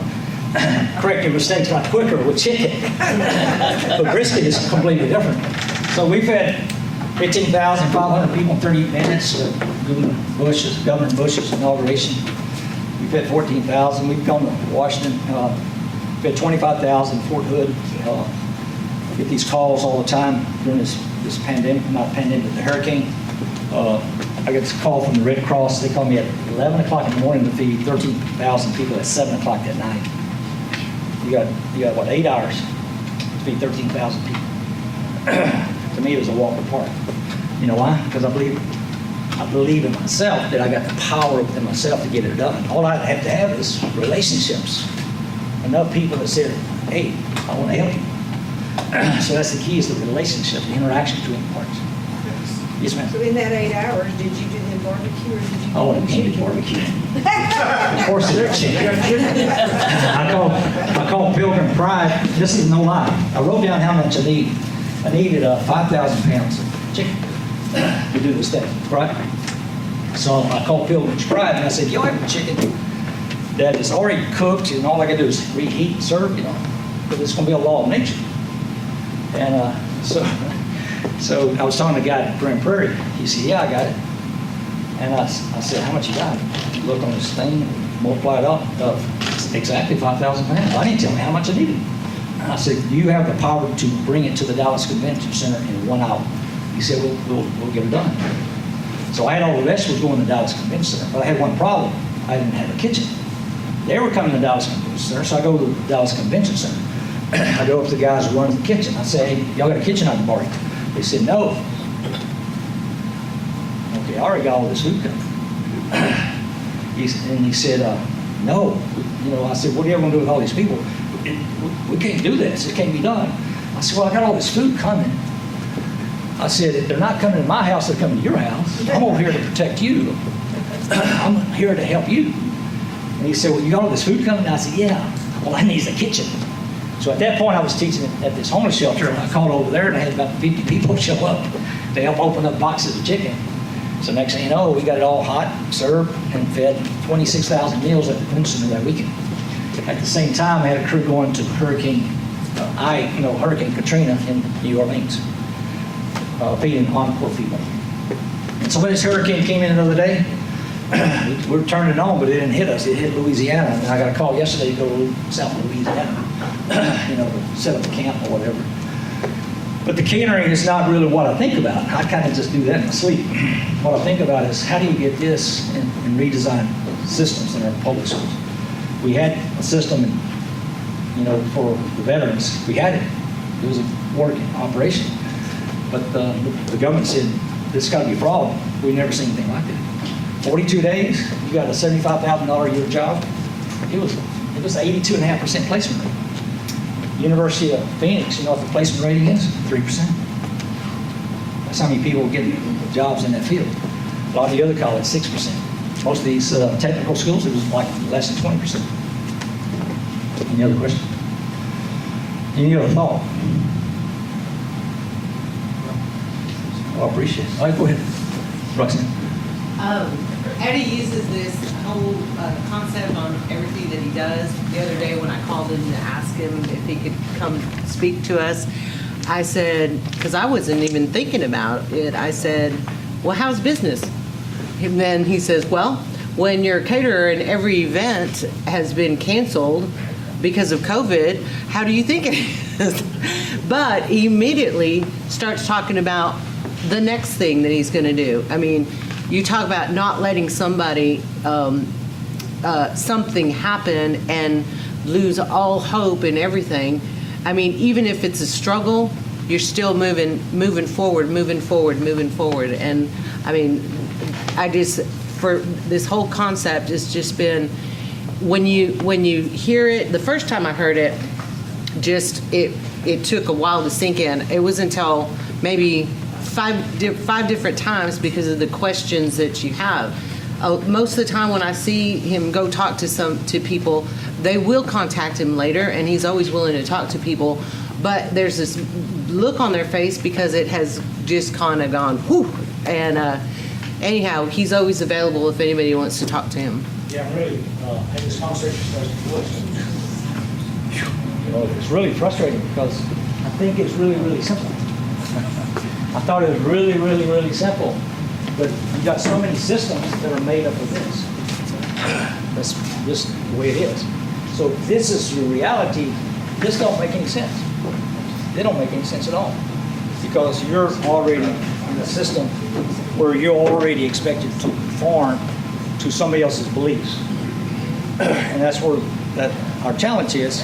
Correct your mistakes a lot quicker with chicken. But brisket is completely different. So we've had 15,500 people in 30 minutes at Governor Bush's inauguration. We've had 14,000. We've gone to Washington. We've had 25,000 in Fort Hood. Get these calls all the time during this pandemic, not pandemic, the hurricane. I get this call from the Red Cross. They call me at 11 o'clock in the morning to feed 13,000 people at 7 o'clock at night. You got what, 8 hours to feed 13,000 people. To me, it was a walk in the park. You know why? Because I believe in myself that I got the power within myself to get it done. All I have to have is relationships. Enough people that said, hey, I want to help you. So that's the key, is the relationship, the interaction between the parties. Yes, ma'am. So in that 8 hours, did you do the barbecue or did you? Oh, it can't be barbecue. Of course, they're chicken. I call Pilgrim Pride. This is no lie. I wrote down how much I need. I needed 5,000 pounds of chicken to do this thing, right? So I called Pilgrim's Pride and I said, y'all have a chicken that is already cooked and all I got to do is reheat and serve, you know, but it's going to be a law of nature. And so I was talking to the guy at Grand Prairie. He said, yeah, I got it. And I said, how much you got? He looked on this thing, multiplied up, exactly 5,000 pounds. I didn't tell him how much I needed. I said, you have the power to bring it to the Dallas Convention Center in 1 hour. He said, we'll get it done. So I had all the vegetables going to the Dallas Convention Center, but I had one problem. I didn't have a kitchen. They were coming to the Dallas Convention Center, so I go to the Dallas Convention Center. I go up to the guys who run the kitchen. I say, hey, y'all got a kitchen I can borrow? They said, no. Okay, I already got all this food coming. He said, no. You know, I said, what are you ever going to do with all these people? We can't do this. It can't be done. I said, well, I got all this food coming. I said, if they're not coming to my house, they're coming to your house. I'm over here to protect you. I'm here to help you. And he said, well, you got all this food coming? And I said, yeah. Well, I need a kitchen. So at that point, I was teaching at this homeless shelter, and I called over there, and I had about 50 people show up to help open up boxes of chicken. So next thing you know, we got it all hot, served, and fed 26,000 meals at the convention center that weekend. At the same time, I had a crew going to Hurricane Katrina in New Orleans, feeding encore people. And so when this hurricane came in the other day, we were turning it on, but it didn't hit us. It hit Louisiana. And I got a call yesterday to go to South Louisiana, you know, to set up a camp or whatever. But the catering is not really what I think about. I kind of just do that in my sleep. What I think about is how do you get this and redesign systems in our public schools. We had a system, you know, for the veterans. We had it. It was a working operation. But the government said, this got to be a problem. We've never seen anything like it. 42 days, you got a $75,000 a year job. It was 82.5% placement rate. University of Phoenix, you know what the placement rating is? 3%. That's how many people get jobs in that field. A lot of the other colleges, 6%. Most of these technical schools, it was like less than 20%. Any other question? Any other thought? Oh, I appreciate it. All right, go ahead. Roxanne. Eddie uses this whole concept on everything that he does. The other day when I called him to ask him if he could come speak to us, I said, because I wasn't even thinking about it, I said, well, how's business? And then he says, well, when your caterer and every event has been canceled because of COVID, how do you think it is? But he immediately starts talking about the next thing that he's going to do. I mean, you talk about not letting somebody, something happen and lose all hope and everything. I mean, even if it's a struggle, you're still moving forward. And I mean, for this whole concept has just been, when you hear it, the first time I heard it, it took a while to sink in. It was until maybe five different times because of the questions that you have. Most of the time when I see him go talk to people, they will contact him later, and he's always willing to talk to people. But there's this look on their face because it has just kind of gone whew. And anyhow, he's always available if anybody wants to talk to him. Yeah, I'm really had this conversation with you know, it's really frustrating because I think it's really, really simple. I thought it was really, really, really simple. But you got so many systems that are made up of this. That's just the way it is. So if this is your reality, this don't make any sense. They don't make any sense at all. Because you're already in a system where you're already expected to conform to somebody else's beliefs. And that's where our challenge is,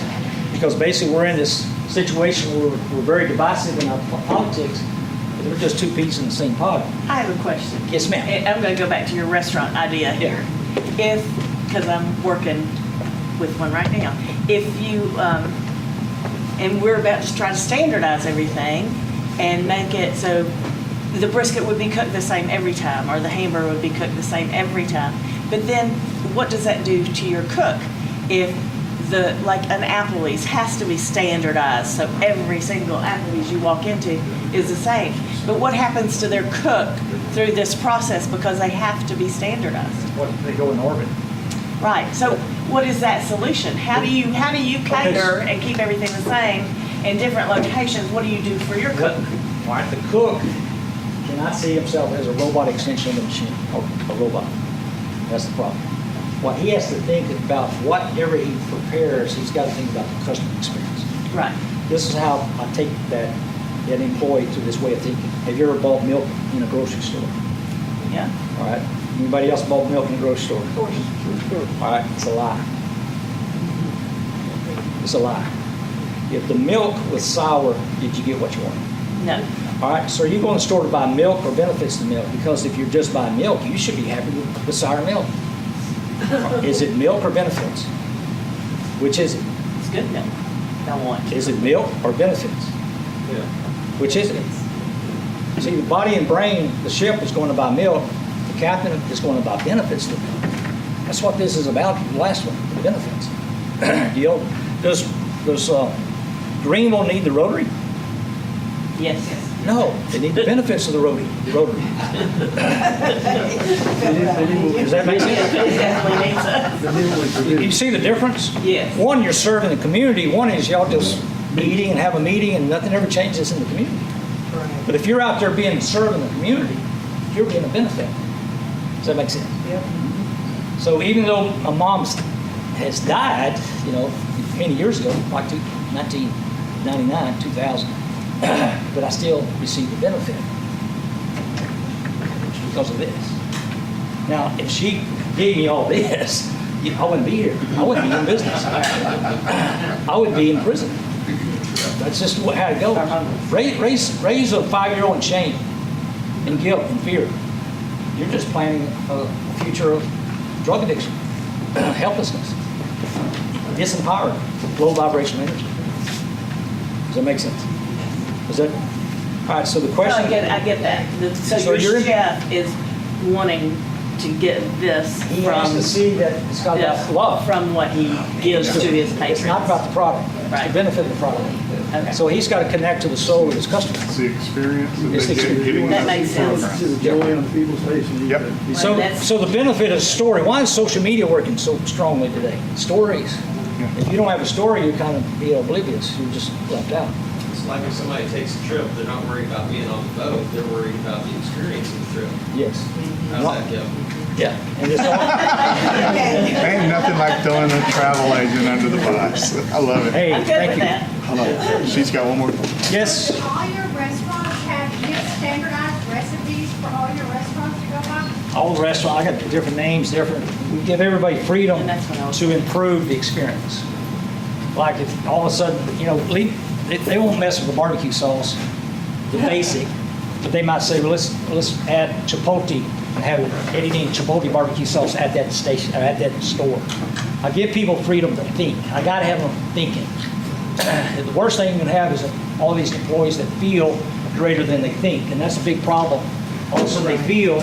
because basically we're in this situation where we're very divisive in our politics, but we're just two peas in the same pod. I have a question. Yes, ma'am. I'm going to go back to your restaurant idea here. If, because I'm working with one right now, if you, and we're about to try to standardize everything and make it so the brisket would be cooked the same every time, or the hamburger would be cooked the same every time. But then what does that do to your cook? If like an Applebee's has to be standardized, so every single Applebee's you walk into is the same. But what happens to their cook through this process because they have to be standardized? What if they go in orbit? Right. So what is that solution? How do you cater and keep everything the same in different locations? What do you do for your cook? All right, the cook cannot see himself as a robot extension of the machine, or a robot. That's the problem. What he has to think about, whatever he prepares, he's got to think about the customer experience. Right. This is how I take that employee to this way of thinking. Have you ever bought milk in a grocery store? Yeah. All right. Anybody else bought milk in a grocery store? Of course. All right. It's a lie. It's a lie. If the milk was sour, did you get what you wanted? No. All right. So are you going to the store to buy milk or benefits to milk? Because if you're just buying milk, you should be happy with the sour milk. Is it milk or benefits? Which is it? It's good milk. I want. Is it milk or benefits? Yeah. Which is it? See, the body and brain, the ship is going to buy milk, the captain is going to buy benefits to milk. That's what this is about, the last one, the benefits. Does Greenville need the Rotary? Yes. No, they need the benefits of the Rotary. Does that make sense? It definitely needs us. You see the difference? Yes. One, you're serving the community. One is y'all just meeting and have a meeting and nothing ever changes in the community. But if you're out there being serving the community, you're being a benefit. Does that make sense? Yep. So even though my mom has died, many years ago, like 1999, 2000, but I still receive the benefit because of this. Now, if she gave me all this, I wouldn't be here. I wouldn't be in business. I would be in prison. That's just how it goes. Raise a 5-year-old in shame and guilt and fear. You're just planning a future of drug addiction, helplessness, disempowered, low vibrational energy. Does that make sense? Is that all right? So the question. I get that. So your chef is wanting to get this He has to see that it's got about love from what he gives to his patrons. It's not about the product. It's the benefit of the product. Okay. So he's got to connect to the soul of his customer. It's the experience that It's they the get getting That those makes sense. programs. Joy on people's faces. Yep. So the benefit of story. Why is social media working so strongly today? Stories. If you don't have a story, you're kind of oblivious. You're just left out. It's like if somebody takes a trip, they're not worried about being on the boat, they're worried about the experience of the trip. Yes. How's that go? Yeah. And it's Ain't nothing like throwing a travel agent under the bus. I love it. Hey, I'm good thank with you. that. Hold on. She's got one more. Yes. Do all your restaurants have standardized recipes for all your restaurants to go by? All the restaurants, I got different names, we give everybody freedom And that's what I was- to improve the experience. Like if all of a sudden, they won't mess with the barbecue sauce, the basic, but they might say, well, let's add chipotle and have Eddie Deen chipotle barbecue sauce at that station, or at that store. I give people freedom to think. I gotta have them thinking. The worst thing you can have is all these employees that feel greater than they think, and that's a big problem. Also, they feel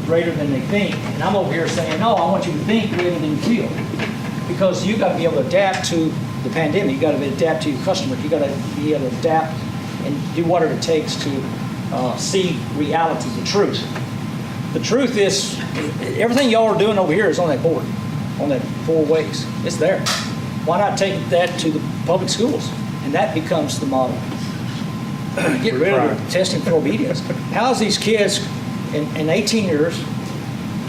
greater than they think, and I'm over here saying, no, I want you to think greater than you feel, because you got to be able to adapt to the pandemic. You got to adapt to your customers. You got to be able to adapt and do whatever it takes to see reality, the truth. The truth is, everything y'all are doing over here is on that board, on that 4 ways. It's there. Why not take that to the public schools? And that becomes the model. get rid of the testing for obedience. How's these kids in 18 years,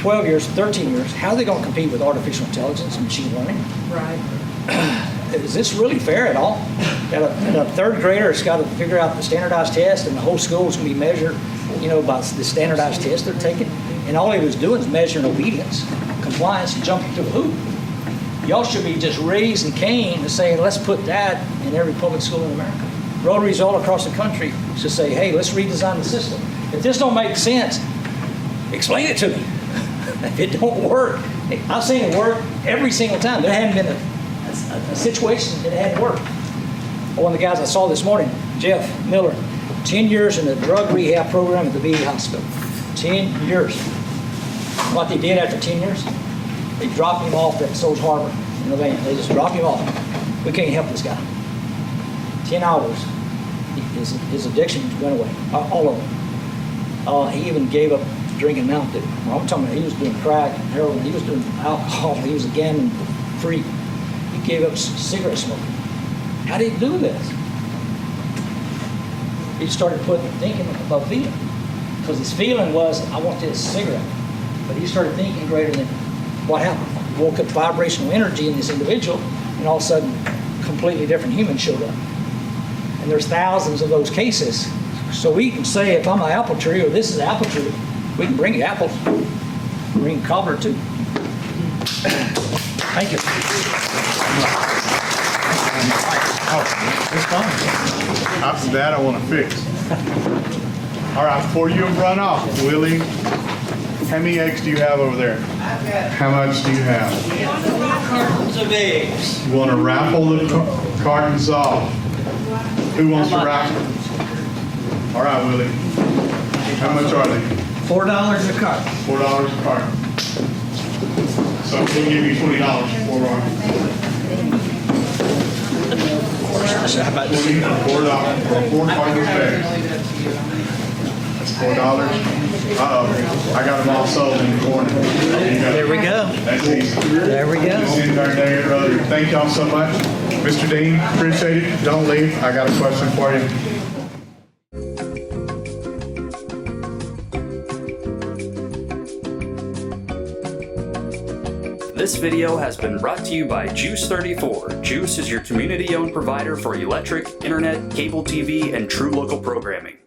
12 years, 13 years, how are they going to compete with artificial intelligence and machine learning? Right. Is this really fair at all? That a third grader has got to figure out the standardized test and the whole school is going to be measured, by the standardized test they're taking? And all he was doing is measuring obedience, compliance, and jumping through the hoop. Y'all should be just raising Cain and saying, let's put that in every public school in America. Rotaries all across the country should say, hey, let's redesign the system. If this don't make sense, explain it to me. If it don't work, I've seen it work every single time. There hadn't been a situation that it hadn't worked. One of the guys I saw this morning, Jeff Miller, 10 years in the drug rehab program at the VA hospital. 10 years. What they did after 10 years? They dropped him off at Souls Harbor in the van. They just dropped him off. We can't help this guy. 10 hours. His addiction went away. All of them. He even gave up drinking Mountain Dew. I'm talking about he was doing crack, heroin, he was doing alcohol, he was a gambling freak. He gave up cigarette smoking. How did he do this? He started thinking above feeling. Because his feeling was, I want this cigarette. But he started thinking greater than what happened. He woke up vibrational energy in this individual, and all of a sudden, a completely different human showed up. And there's thousands of those cases. So we can say, if I'm an apple tree, or this is an apple tree, we can bring you apples. Bring cobbler too. Thank you. After that, I want to fix. All right, before you run off, Willie, how many eggs do you have over there? How much do you have? Cartons of eggs. You want to raffle the cartons off? Who wants to raffle? All right, Willie. How much are they? $4 a carton. $4 a carton. So we'll give you $20 for $4. $4 for 4 cartons of eggs. That's $4. Uh-oh, I got them all sold in the morning. There we go. That's easy. There we go. This is our day at Rotary. Thank y'all so much. Mr. Deen, appreciate it. Don't leave. I got a question for you. This video has been brought to you by GEUS 34. GEUS is your community-owned provider for electric, internet, cable TV, and true local programming.